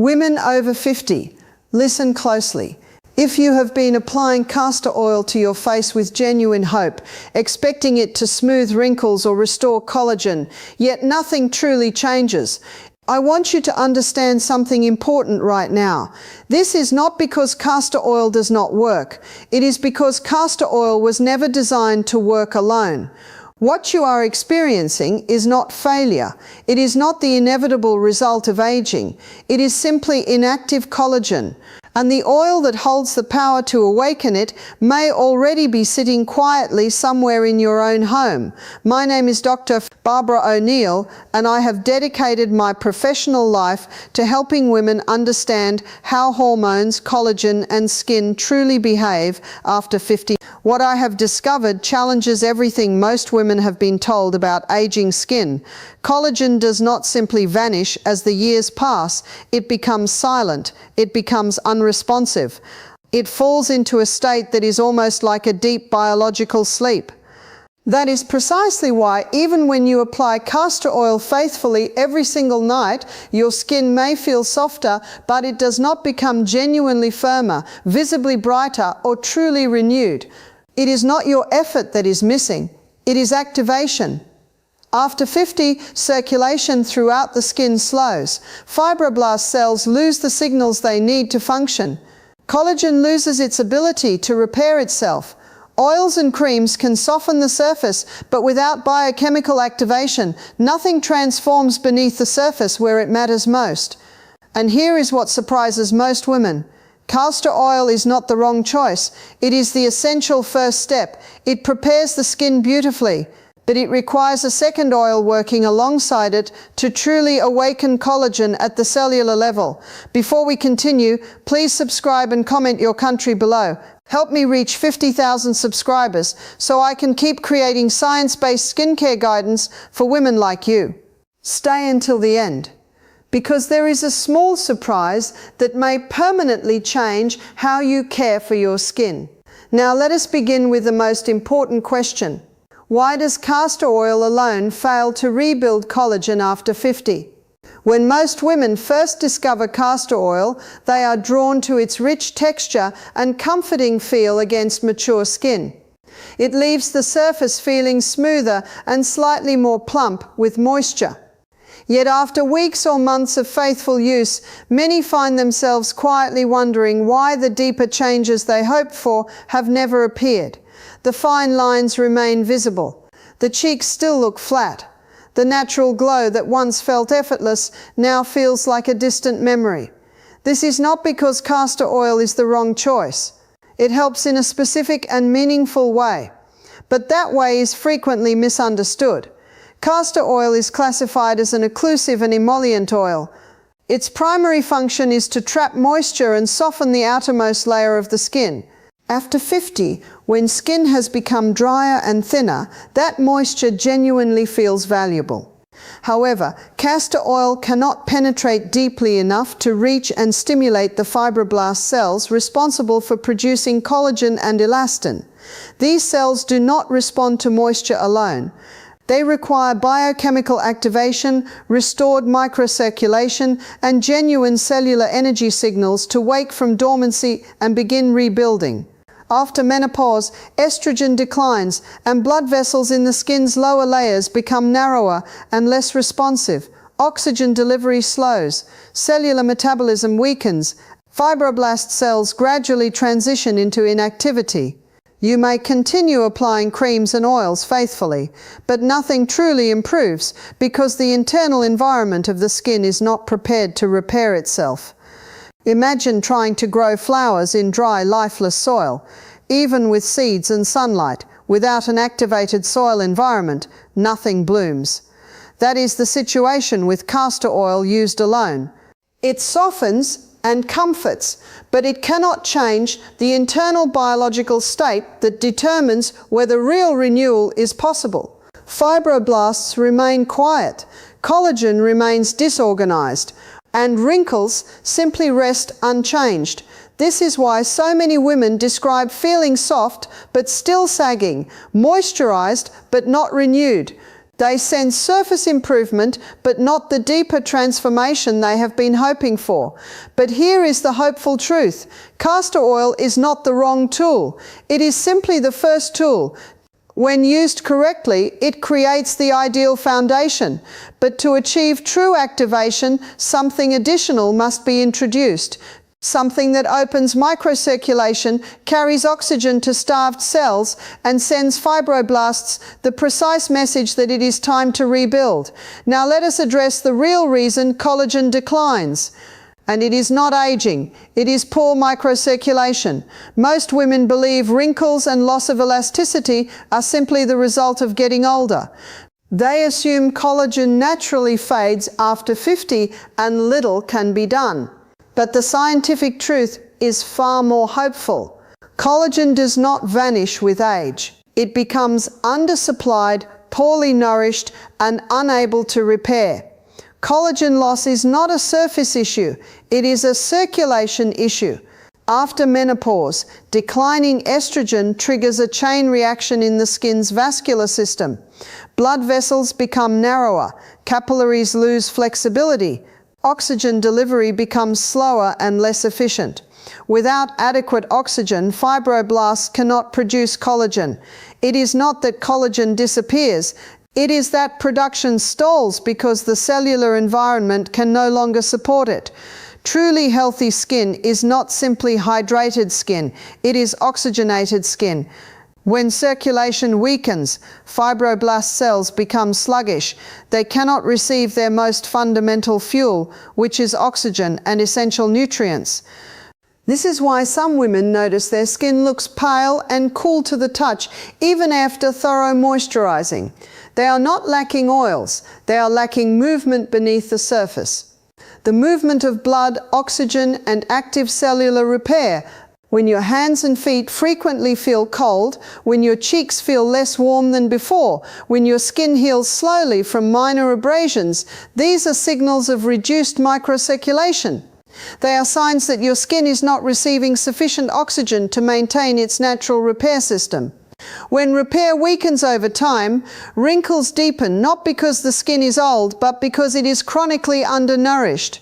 Women over 50, listen closely. If you have been applying castor oil to your face with genuine hope, expecting it to smooth wrinkles or restore collagen, yet nothing truly changes, I want you to understand something important right now. This is not because castor oil does not work. It is because castor oil was never designed to work alone. What you are experiencing is not failure. It is not the inevitable result of aging. It is simply inactive collagen. And the oil that holds the power to awaken it may already be sitting quietly somewhere in your own home. My name is Dr. Barbara O'Neill, and I have dedicated my professional life to helping women understand how hormones, collagen, and skin truly behave after 50. What I have discovered challenges everything most women have been told about aging skin. Collagen does not simply vanish as the years pass. It becomes silent. It becomes unresponsive. It falls into a state that is almost like a deep biological sleep. That is precisely why even when you apply castor oil faithfully every single night, your skin may feel softer, but it does not become genuinely firmer, visibly brighter, or truly renewed. It is not your effort that is missing. It is activation. After 50, circulation throughout the skin slows. Fibroblast cells lose the signals they need to function. Collagen loses its ability to repair itself. Oils and creams can soften the surface, but without biochemical activation, nothing transforms beneath the surface where it matters most. And here is what surprises most women. Castor oil is not the wrong choice. It is the essential first step. It prepares the skin beautifully, but it requires a second oil working alongside it to truly awaken collagen at the cellular level. Before we continue, please subscribe and comment your country below. Help me reach 50,000 subscribers so I can keep creating science-based skincare guidance for women like you. Stay until the end, because there is a small surprise that may permanently change how you care for your skin. Now let us begin with the most important question. Why does castor oil alone fail to rebuild collagen after 50? When most women first discover castor oil, they are drawn to its rich texture and comforting feel against mature skin. It leaves the surface feeling smoother and slightly more plump with moisture. Yet after weeks or months of faithful use, many find themselves quietly wondering why the deeper changes they hoped for have never appeared. The fine lines remain visible. The cheeks still look flat. The natural glow that once felt effortless now feels like a distant memory. This is not because castor oil is the wrong choice. It helps in a specific and meaningful way, but that way is frequently misunderstood. Castor oil is classified as an occlusive and emollient oil. Its primary function is to trap moisture and soften the outermost layer of the skin. After 50, when skin has become drier and thinner, that moisture genuinely feels valuable. However, castor oil cannot penetrate deeply enough to reach and stimulate the fibroblast cells responsible for producing collagen and elastin. These cells do not respond to moisture alone. They require biochemical activation, restored microcirculation, and genuine cellular energy signals to wake from dormancy and begin rebuilding. After menopause, estrogen declines and blood vessels in the skin's lower layers become narrower and less responsive. Oxygen delivery slows, cellular metabolism weakens, fibroblast cells gradually transition into inactivity. You may continue applying creams and oils faithfully, but nothing truly improves because the internal environment of the skin is not prepared to repair itself. Imagine trying to grow flowers in dry, lifeless soil. Even with seeds and sunlight, without an activated soil environment, nothing blooms. That is the situation with castor oil used alone. It softens and comforts, but it cannot change the internal biological state that determines whether real renewal is possible. Fibroblasts remain quiet, collagen remains disorganized, and wrinkles simply rest unchanged. This is why so many women describe feeling soft but still sagging, moisturized but not renewed. They sense surface improvement, but not the deeper transformation they have been hoping for. But here is the hopeful truth. Castor oil is not the wrong tool. It is simply the first tool. When used correctly, it creates the ideal foundation. But to achieve true activation, something additional must be introduced. Something that opens microcirculation, carries oxygen to starved cells, and sends fibroblasts the precise message that it is time to rebuild. Now let us address the real reason collagen declines. And it is not aging, it is poor microcirculation. Most women believe wrinkles and loss of elasticity are simply the result of getting older. They assume collagen naturally fades after 50 and little can be done. But the scientific truth is far more hopeful. Collagen does not vanish with age. It becomes undersupplied, poorly nourished, and unable to repair. Collagen loss is not a surface issue, it is a circulation issue. After menopause, declining estrogen triggers a chain reaction in the skin's vascular system. Blood vessels become narrower, capillaries lose flexibility, oxygen delivery becomes slower and less efficient. Without adequate oxygen, fibroblasts cannot produce collagen. It is not that collagen disappears, it is that production stalls because the cellular environment can no longer support it. Truly healthy skin is not simply hydrated skin, it is oxygenated skin. When circulation weakens, fibroblast cells become sluggish. They cannot receive their most fundamental fuel, which is oxygen and essential nutrients. This is why some women notice their skin looks pale and cool to the touch, even after thorough moisturizing. They are not lacking oils, they are lacking movement beneath the surface. The movement of blood, oxygen, and active cellular repair. When your hands and feet frequently feel cold, when your cheeks feel less warm than before, when your skin heals slowly from minor abrasions, these are signals of reduced microcirculation. They are signs that your skin is not receiving sufficient oxygen to maintain its natural repair system. When repair weakens over time, wrinkles deepen not because the skin is old, but because it is chronically undernourished.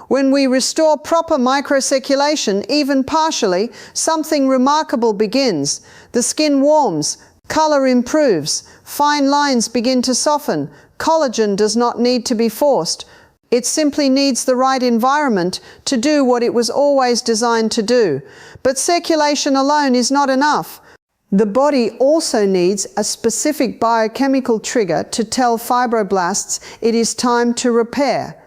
When we restore proper microcirculation, even partially, something remarkable begins. The skin warms, color improves, fine lines begin to soften. Collagen does not need to be forced. It simply needs the right environment to do what it was always designed to do. But circulation alone is not enough. The body also needs a specific biochemical trigger to tell fibroblasts it is time to repair.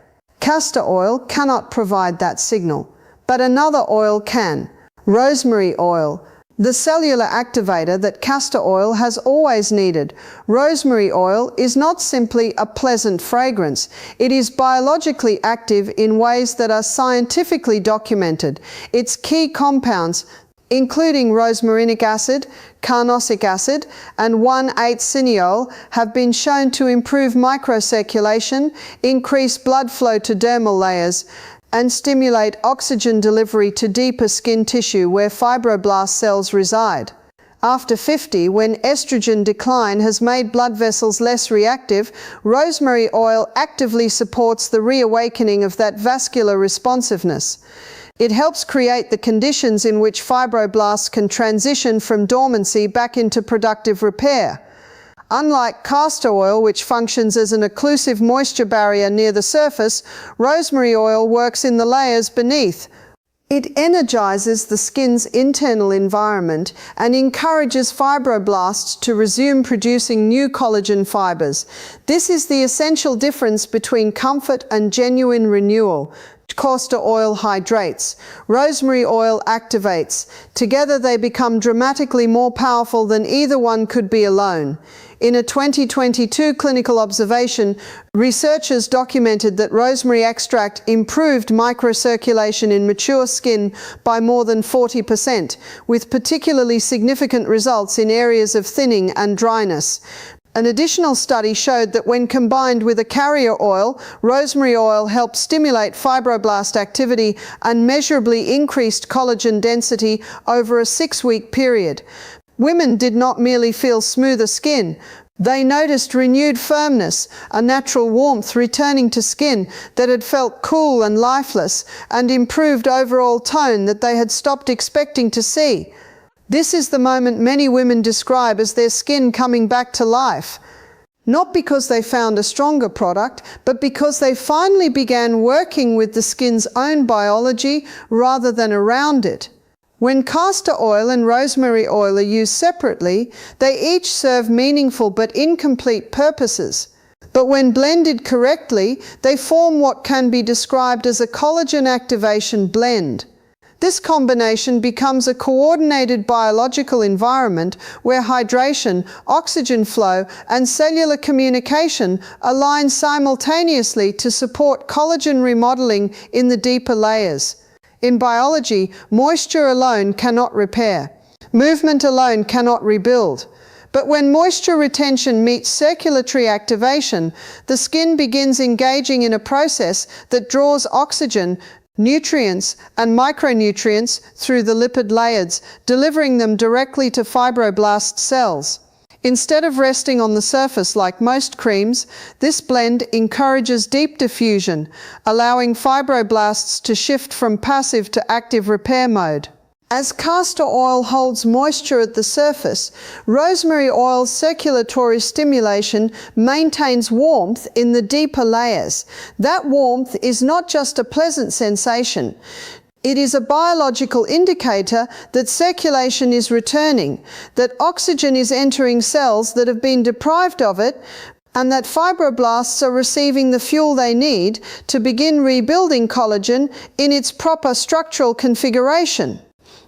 Castor oil cannot provide that signal, but another oil can. Rosemary oil, the cellular activator that castor oil has always needed. Rosemary oil is not simply a pleasant fragrance. It is biologically active in ways that are scientifically documented. Its key compounds, including rosmarinic acid, carnosic acid, and 1,8-cineol, have been shown to improve microcirculation, increase blood flow to dermal layers, and stimulate oxygen delivery to deeper skin tissue where fibroblast cells reside. After 50, when estrogen decline has made blood vessels less reactive, rosemary oil actively supports the reawakening of that vascular responsiveness. It helps create the conditions in which fibroblasts can transition from dormancy back into productive repair. Unlike castor oil, which functions as an occlusive moisture barrier near the surface, rosemary oil works in the layers beneath. It energizes the skin's internal environment and encourages fibroblasts to resume producing new collagen fibers. This is the essential difference between comfort and genuine renewal. Castor oil hydrates, rosemary oil activates. Together they become dramatically more powerful than either one could be alone. In a 2022 clinical observation, researchers documented that rosemary extract improved microcirculation in mature skin by more than 40%, with particularly significant results in areas of thinning and dryness. An additional study showed that when combined with a carrier oil, rosemary oil helped stimulate fibroblast activity and measurably increased collagen density over a 6-week period. Women did not merely feel smoother skin, They noticed renewed firmness, a natural warmth returning to skin that had felt cool and lifeless, and improved overall tone that they had stopped expecting to see. This is the moment many women describe as their skin coming back to life. Not because they found a stronger product, but because they finally began working with the skin's own biology rather than around it. When castor oil and rosemary oil are used separately, they each serve meaningful but incomplete purposes. But when blended correctly, they form what can be described as a collagen activation blend. This combination becomes a coordinated biological environment where hydration, oxygen flow, and cellular communication align simultaneously to support collagen remodeling in the deeper layers. In biology, moisture alone cannot repair. Movement alone cannot rebuild. But when moisture retention meets circulatory activation, the skin begins engaging in a process that draws oxygen, nutrients, and micronutrients through the lipid layers, delivering them directly to fibroblast cells. Instead of resting on the surface like most creams, this blend encourages deep diffusion, allowing fibroblasts to shift from passive to active repair mode. As castor oil holds moisture at the surface, rosemary oil's circulatory stimulation maintains warmth in the deeper layers. That warmth is not just a pleasant sensation. It is a biological indicator that circulation is returning, that oxygen is entering cells that have been deprived of it, and that fibroblasts are receiving the fuel they need to begin rebuilding collagen in its proper structural configuration.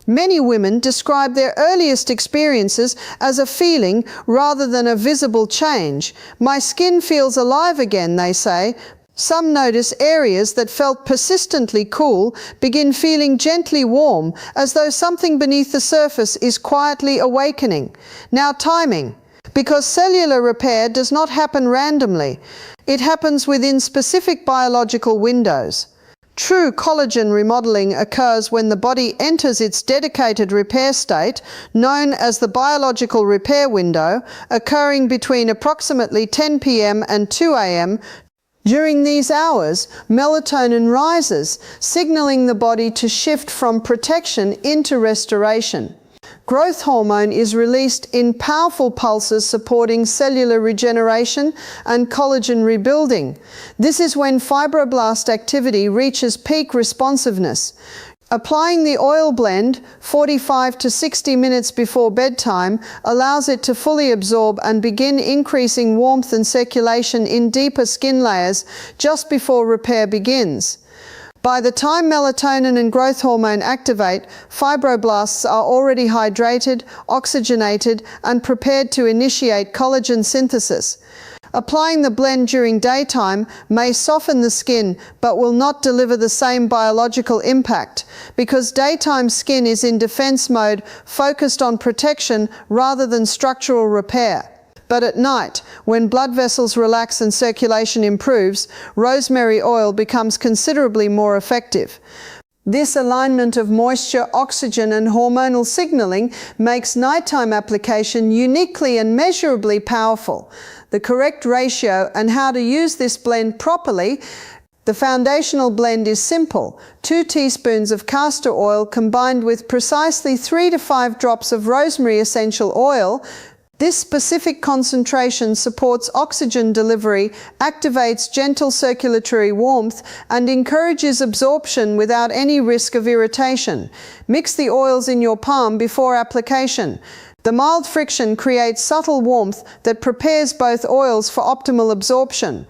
Many women describe their earliest experiences as a feeling rather than a visible change. "My skin feels alive again," they say. Some notice areas that felt persistently cool begin feeling gently warm, as though something beneath the surface is quietly awakening. Now, timing. Because cellular repair does not happen randomly. It happens within specific biological windows. True collagen remodeling occurs when the body enters its dedicated repair state, known as the biological repair window, occurring between approximately 10 p.m. and 2 a.m. During these hours, melatonin rises, signaling the body to shift from protection into restoration. Growth hormone is released in powerful pulses supporting cellular regeneration and collagen rebuilding. This is when fibroblast activity reaches peak responsiveness. Applying the oil blend 45 to 60 minutes before bedtime allows it to fully absorb and begin increasing warmth and circulation in deeper skin layers just before repair begins. By the time melatonin and growth hormone activate, fibroblasts are already hydrated, oxygenated, and prepared to initiate collagen synthesis. Applying the blend during daytime may soften the skin but will not deliver the same biological impact, because daytime skin is in defense mode, focused on protection rather than structural repair. But at night, when blood vessels relax and circulation improves, rosemary oil becomes considerably more effective. This alignment of moisture, oxygen, and hormonal signaling makes nighttime application uniquely and measurably powerful. The correct ratio and how to use this blend properly. The foundational blend is simple: 2 teaspoons of castor oil combined with precisely 3 to 5 drops of rosemary essential oil. This specific concentration supports oxygen delivery, activates gentle circulatory warmth, and encourages absorption without any risk of irritation. Mix the oils in your palm before application. The mild friction creates subtle warmth that prepares both oils for optimal absorption.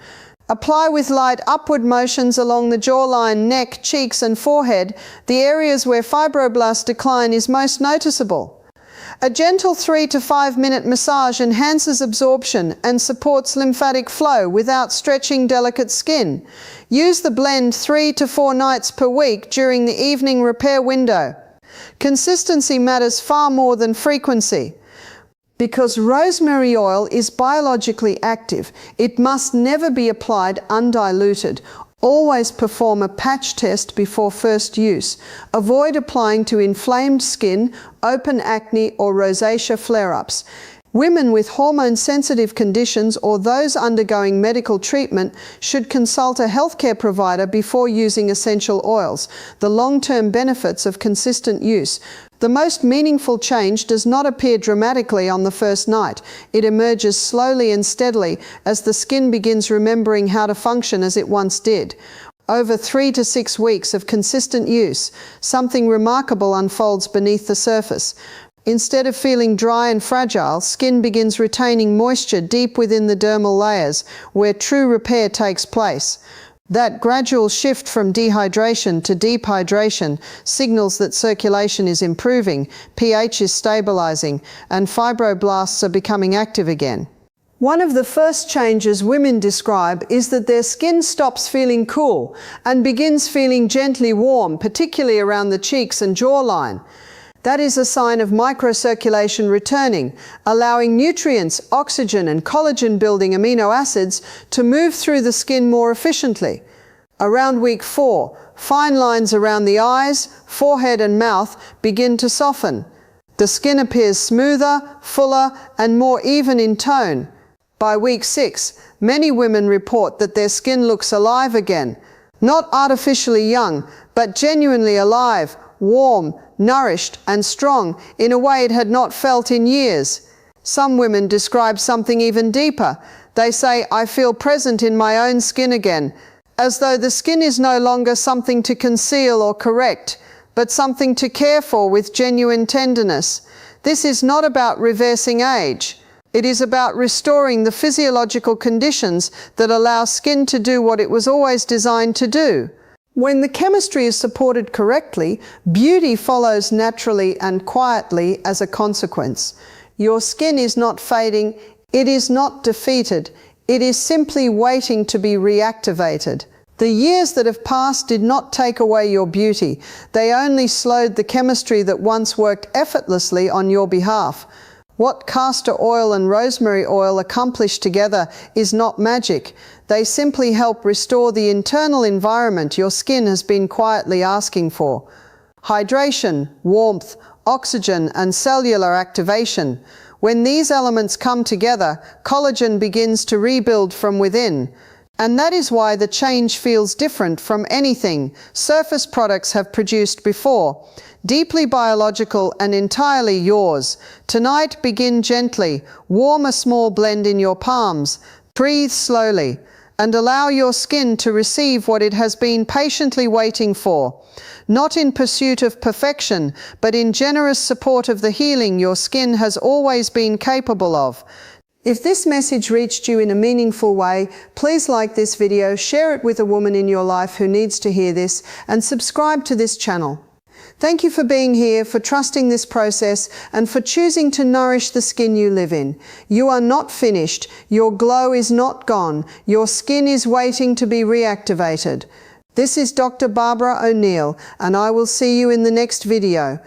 Apply with light upward motions along the jawline, neck, cheeks, and forehead, the areas where fibroblast decline is most noticeable. A gentle 3 to 5 minute massage enhances absorption and supports lymphatic flow without stretching delicate skin. Use the blend 3 to 4 nights per week during the evening repair window. Consistency matters far more than frequency. Because rosemary oil is biologically active, it must never be applied undiluted. Always perform a patch test before first use. Avoid applying to inflamed skin, open acne, or rosacea flare-ups. Women with hormone-sensitive conditions or those undergoing medical treatment should consult a healthcare provider before using essential oils. The long-term benefits of consistent use. The most meaningful change does not appear dramatically on the first night. It emerges slowly and steadily as the skin begins remembering how to function as it once did. Over 3 to 6 weeks of consistent use, something remarkable unfolds beneath the surface. Instead of feeling dry and fragile, skin begins retaining moisture deep within the dermal layers, where true repair takes place. That gradual shift from dehydration to deep hydration signals that circulation is improving, pH is stabilizing, and fibroblasts are becoming active again. One of the first changes women describe is that their skin stops feeling cool and begins feeling gently warm, particularly around the cheeks and jawline. That is a sign of microcirculation returning, allowing nutrients, oxygen, and collagen-building amino acids to move through the skin more efficiently. Around week 4, fine lines around the eyes, forehead, and mouth begin to soften. The skin appears smoother, fuller, and more even in tone. By week 6, many women report that their skin looks alive again. Not artificially young, but genuinely alive, warm, nourished, and strong in a way it had not felt in years. Some women describe something even deeper. They say, "I feel present in my own skin again," as though the skin is no longer something to conceal or correct, but something to care for with genuine tenderness. This is not about reversing age. It is about restoring the physiological conditions that allow skin to do what it was always designed to do. When the chemistry is supported correctly, beauty follows naturally and quietly as a consequence. Your skin is not fading, it is not defeated, it is simply waiting to be reactivated. The years that have passed did not take away your beauty, they only slowed the chemistry that once worked effortlessly on your behalf. What castor oil and rosemary oil accomplish together is not magic. They simply help restore the internal environment your skin has been quietly asking for. Hydration, warmth, oxygen, and cellular activation. When these elements come together, collagen begins to rebuild from within. And that is why the change feels different from anything surface products have produced before. Deeply biological and entirely yours. Tonight, begin gently. Warm a small blend in your palms. Breathe slowly, and allow your skin to receive what it has been patiently waiting for. Not in pursuit of perfection, but in generous support of the healing your skin has always been capable of. If this message reached you in a meaningful way, please like this video, share it with a woman in your life who needs to hear this, and subscribe to this channel. Thank you for being here, for trusting this process, and for choosing to nourish the skin you live in. You are not finished. Your glow is not gone. Your skin is waiting to be reactivated. This is Dr. Barbara O'Neill, and I will see you in the next video.